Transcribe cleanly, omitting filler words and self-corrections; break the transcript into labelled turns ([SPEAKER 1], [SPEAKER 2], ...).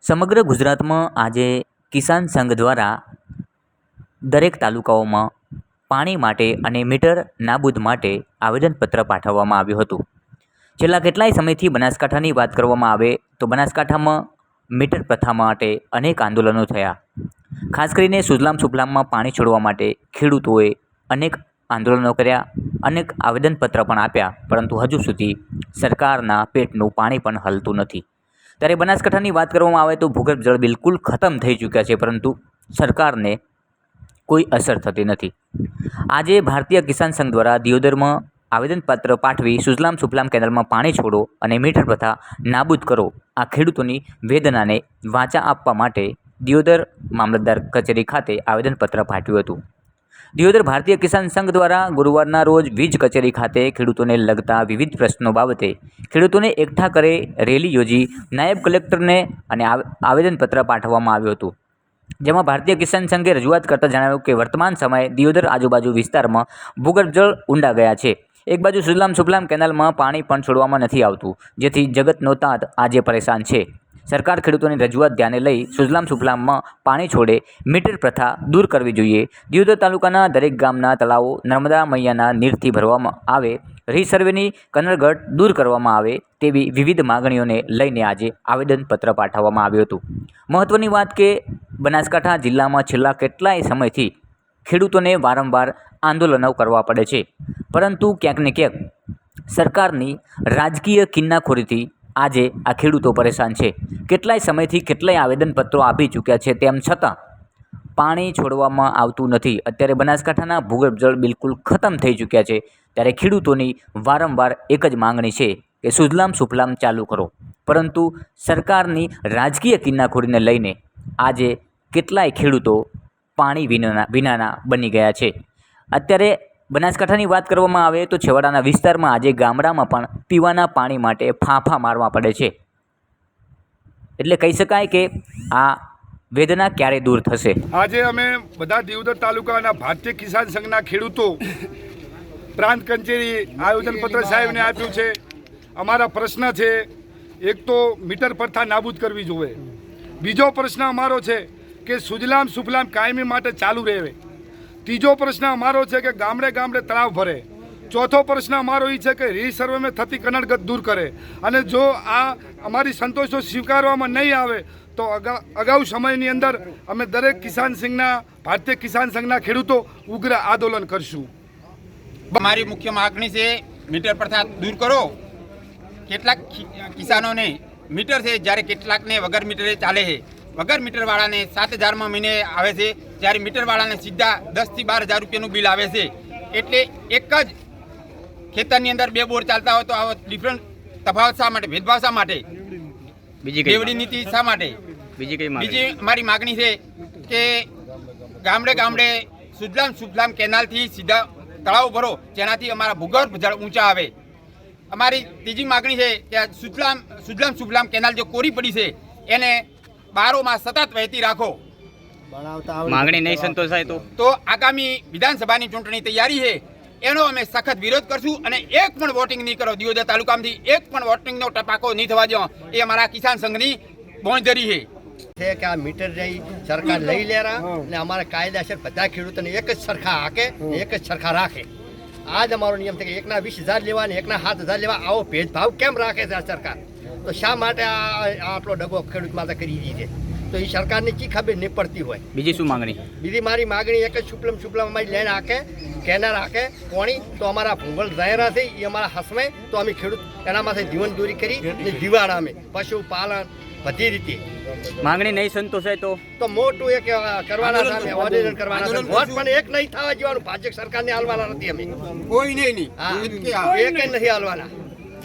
[SPEAKER 1] સમગ્ર ગુજરાતમાં આજે કિસાન સંઘ દ્વારા દરેક તાલુકાઓમાં પાણી માટે અને મીટર નાબૂદ માટે આવેદનપત્ર પાઠવવામાં આવ્યું હતું. છેલ્લા કેટલાય સમયથી બનાસકાંઠાની વાત કરવામાં આવે તો બનાસકાંઠામાં મીટર પ્રથા માટે અનેક આંદોલનો થયા. ખાસ કરીને સુજલામ સુફલામમાં પાણી છોડવા માટે ખેડૂતોએ અનેક આંદોલનો કર્યા, અનેક આવેદનપત્ર પણ આપ્યા, પરંતુ હજુ સુધી સરકારના પેટનું પાણી પણ હલતું નથી. ત્યારે બનાસકાંઠાની વાત કરવામાં આવે તો ભૂગર્ભ જળ બિલકુલ ખતમ થઈ ચૂક્યા છે, પરંતુ સરકારને કોઈ અસર થતી નથી. આજે ભારતીય કિસાન સંઘ દ્વારા દિયોદરમાં આવેદનપત્ર પાઠવી સુજલામ સુફલામ કેનાલમાં પાણી છોડો અને મીટર પ્રથા નાબૂદ કરો, આ ખેડૂતોની વેદનાને વાચા આપવા માટે દિયોદર મામલતદાર કચેરી ખાતે આવેદનપત્ર પાઠવ્યું હતું. દિયોદર ભારતીય કિસાન સંઘ દ્વારા ગુરુવારના રોજ વીજ કચેરી ખાતે ખેડૂતોને લગતા વિવિધ પ્રશ્નો બાબતે ખેડૂતોને એકઠા કરે રેલી યોજી નાયબ કલેક્ટરને અને આવેદનપત્ર પાઠવવામાં આવ્યું હતું. જેમાં ભારતીય કિસાન સંઘે રજૂઆત કરતાં જણાવ્યું કે વર્તમાન સમયે દિયોદર આજુબાજુ વિસ્તારમાં ભૂગર્ભ જળ ઊંડા ગયા છે. એક બાજુ સુજલામ સુફલામ કેનાલમાં પાણી પણ છોડવામાં નથી આવતું, જેથી જગતનો તાત આજે પરેશાન છે. સરકાર ખેડૂતોની રજૂઆત ધ્યાને લઈ સુજલામ સુફલામમાં પાણી છોડે, મીટર પ્રથા દૂર કરવી જોઈએ. દિયોદર તાલુકાના દરેક ગામના તળાવો નર્મદા મૈયાના નીરથી ભરવામાં આવે, રીસર્વેની કનડગત દૂર કરવામાં આવે તેવી વિવિધ માગણીઓને લઈને આજે આવેદનપત્ર પાઠવવામાં આવ્યું હતું. મહત્ત્વની વાત કે બનાસકાંઠા જિલ્લામાં છેલ્લા કેટલાય સમયથી ખેડૂતોને વારંવાર આંદોલનો કરવા પડે છે, પરંતુ ક્યાંક ને ક્યાંક સરકારની રાજકીય કિન્નાખોરીથી આજે આ ખેડૂતો પરેશાન છે. કેટલાય સમયથી કેટલાય આવેદનપત્રો આપી ચૂક્યા છે, તેમ છતાં પાણી છોડવામાં આવતું નથી. અત્યારે બનાસકાંઠાના ભૂગર્ભ જળ બિલકુલ ખતમ થઈ ચૂક્યા છે. ત્યારે ખેડૂતોની વારંવાર એક જ માંગણી છે કે સુજલામ સુફલામ ચાલુ કરો, પરંતુ સરકારની રાજકીય કિન્નાખોરીને લઈને આજે કેટલાય ખેડૂતો પાણી વિનાના બની ગયા છે. અત્યારે બનાસકાંઠાની વાત કરવામાં આવે તો છેવાડાના વિસ્તારમાં આજે ગામડામાં પણ પીવાના પાણી માટે ફાંફા મારવા પડે છે. એટલે કહી શકાય કે આ વેદના ક્યારે દૂર થશે.
[SPEAKER 2] આજે અમે બધા દિયોદર તાલુકાના ભારતીય કિસાન સંઘના ખેડૂતો પ્રાંત કચેરી આવેદનપત્ર સાહેબને આપ્યું છે. અમારા પ્રશ્ન છે, એક તો મીટર પ્રથા નાબૂદ કરવી જોઈએ. બીજો પ્રશ્ન અમારો છે કે સુજલામ સુફલામ કાયમી માટે ચાલુ રહે. ત્રીજો પ્રશ્ન અમારો છે કે ગામડે ગામડે તળાવ ભરે. ચોથો પ્રશ્ન અમારો એ છે કે રીસર્વેમાં થતી કનડગત દૂર કરે. અને જો આ અમારી સંતોષો સ્વીકારવામાં નહીં આવે તો અગાઉ સમયની અંદર અમે દરેક કિસાન સંઘના ભારતીય કિસાન સંઘના ખેડૂતો ઉગ્ર આંદોલન કરશું.
[SPEAKER 3] અમારી મુખ્ય માગણી છે મીટર પ્રથા દૂર કરો. કેટલાક કિસાનોને મીટર છે, જ્યારે કેટલાકને વગર મીટરે ચાલે છે. વગર મીટરવાળાને 7,000માં મહિને આવે છે, જ્યારે મીટરવાળાને સીધા 10,000 થી 12,000 રૂપિયાનું બિલ આવે છે. એટલે એક જ ખેતરની અંદર બે બોર ચાલતા હોય તો આવો ડિફરન્ટ તફાવત શા માટે, ભેદભાવ શા માટે, બેવડી નીતિ શા માટે? બીજી અમારી માગણી છે કે ગામડે ગામડે સુજલામ સુફલામ કેનાલથી સીધા તળાવ ભરો, જેનાથી અમારા ભૂગર્ભ જળ ઊંચા આવે. અમારી ત્રીજી માગણી છે કે સુજલામ સુફલામ કેનાલ જે કોરી પડી છે એને 12 માસ સતત વહેતી રાખો.
[SPEAKER 1] માગણી નહીં સંતોષાય
[SPEAKER 3] તો આગામી વિધાનસભાની ચૂંટણી તૈયારી છે, એનો અમે સખત વિરોધ કરશું. અને એક પણ વોટિંગ નહીં કરો, દિયોદર તાલુકામાંથી એક પણ વોટિંગનો ટપાકો નહીં થવા દો, એ અમારા કિસાન સંઘની બોંધરી છે.
[SPEAKER 4] કે આ મીટર જઈ સરકાર લઈ લેરા અને અમારા કાયદાસર બધા ખેડૂતોને એક જ સરખા હાકે, એક જ સરખા રાખે. આ જ અમારો નિયમ છે કે એકના 20,000 લેવા ને એકના 7,000 લેવા. આવો ભેદભાવ કેમ રાખે છે આ સરકાર? તો શા માટે આટલો ડગો ખેડૂત માટે કરી દીધી છે? તો એ સરકારને ચી ખબર નહીં પડતી હોય.
[SPEAKER 1] બીજી શું માંગણી?
[SPEAKER 4] બીજી મારી માગણી એક જ સુફલામ અમારી લેન હાકે, કેનાલ હાકે પોણી તો અમારા ભૂંગળ રહેરા છે એ અમારા હસમે, તો અમે ખેડૂત એનામાંથી જીવન દોરી કરી જીવાડા અમે પશુપાલન બધી રીતે.
[SPEAKER 1] માંગણી નહીં સંતોષાય
[SPEAKER 4] તો મોટું એક કરવાના સામે આંદોલન કરવાના છે. વોટ પણ એક નહીં થવા જવાનું. ભાજપ સરકારને હાલવાના નથી અમે,
[SPEAKER 3] કોઈ નહીં,
[SPEAKER 4] હા એક નથી હાલવાના.